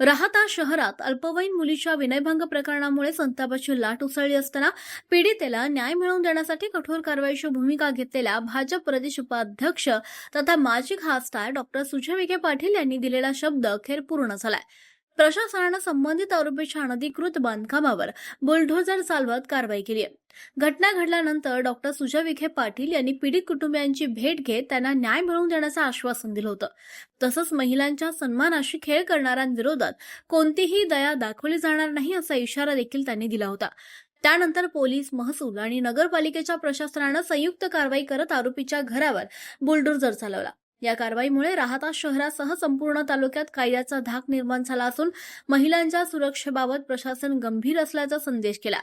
राहता शहरात अल्पवयीन मुलीच्या विनयभंग प्रकरणामुळे संतापाची लाट उसळली असताना पीडितेला न्याय मिळवून देण्यासाठी कठोर कारवाईची भूमिका घेतलेल्या भाजप प्रदेश उपाध्यक्ष तथा माजी खासदार डॉक्टर सुजय विखे पाटील यांनी दिलेला शब्द अखेर पूर्ण झालाय. प्रशासनानं संबंधित आरोपीच्या अनधिकृत बांधकामावर बुलडोझर चालवत कारवाई केली आहे. घटना घडल्यानंतर डॉक्टर सुजय विखे पाटील यांनी पीडित कुटुंबियांची भेट घेत त्यांना न्याय मिळवून देण्याचं आश्वासन दिलं होतं. तसंच महिलांच्या सन्मानाशी खेळ करणाऱ्यांविरोधात कोणतीही दया दाखवली जाणार नाही असा इशारा देखील त्यांनी दिला होता. त्यानंतर पोलीस, महसूल आणि नगरपालिकेच्या प्रशासनानं संयुक्त कारवाई करत आरोपीच्या घरावर बुलडोझर चालवला. या कारवाईमुळे राहता शहरासह संपूर्ण तालुक्यात कायद्याचा धाक निर्माण झाला असून महिलांच्या सुरक्षेबाबत प्रशासन गंभीर असल्याचा संदेश केला.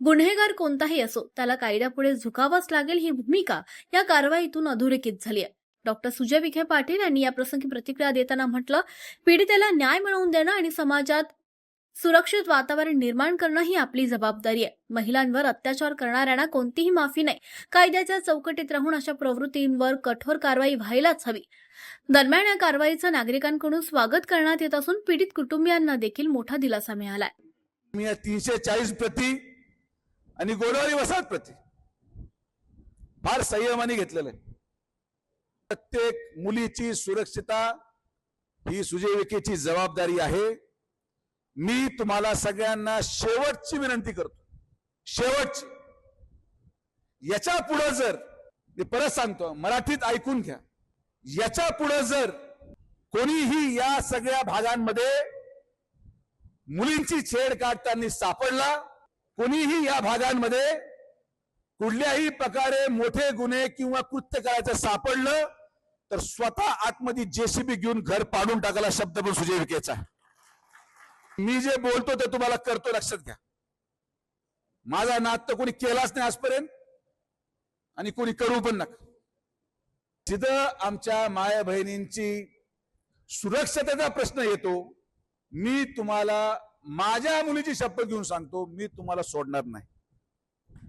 गुन्हेगार कोणताही असो त्याला कायद्यापुढे झुकावंच लागेल ही भूमिका या कारवाईतून अधोरेखित झाली आहे. डॉक्टर सुजय विखे पाटील यांनी याप्रसंगी प्रतिक्रिया देताना म्हटलं, पीडितेला न्याय मिळवून देणं आणि समाजात सुरक्षित वातावरण निर्माण करणं ही आपली जबाबदारी आहे. महिलांवर अत्याचार करणाऱ्यांना कोणतीही माफी नाही. कायद्याच्या चौकटीत राहून अशा प्रवृत्तींवर कठोर कारवाई व्हायलाच हवी. दरम्यान या कारवाईचं नागरिकांकडून स्वागत करण्यात येत असून पीडित कुटुंबियांना देखील मोठा दिलासा मिळालाय. मी 340 प्रति आणि गोदावरी वसाहत प्रति फार संयमाने घेतलेलं आहे. प्रत्येक मुलीची सुरक्षितता ही सुजय विखेची जबाबदारी आहे. मी तुम्हाला सगळ्यांना शेवटची विनंती करतो, शेवटची. याच्या पुढे जर, मी परत सांगतो, मराठीत ऐकून घ्या, याच्या पुढे जर कोणीही या सगळ्या भागांमध्ये मुलींची छेड काढताना सापडला, कोणीही या भागांमध्ये कुठल्याही प्रकारे मोठे गुन्हे किंवा कृत्य करायचं सापडलं तर स्वतः आतमध्ये जेसीबी घेऊन घर पाडून टाकायला शब्द पण सुजय विखेचा आहे. मी जे बोलतो ते तुम्हाला करतो, लक्षात घ्या. माझा नाद तर कोणी केलाच नाही आजपर्यंत आणि कोणी करू पण नका. जिथं आमच्या माया बहिणींची सुरक्षतेचा प्रश्न येतो, मी तुम्हाला माझ्या मुलीची शपथ घेऊन सांगतो, मी तुम्हाला सोडणार नाही.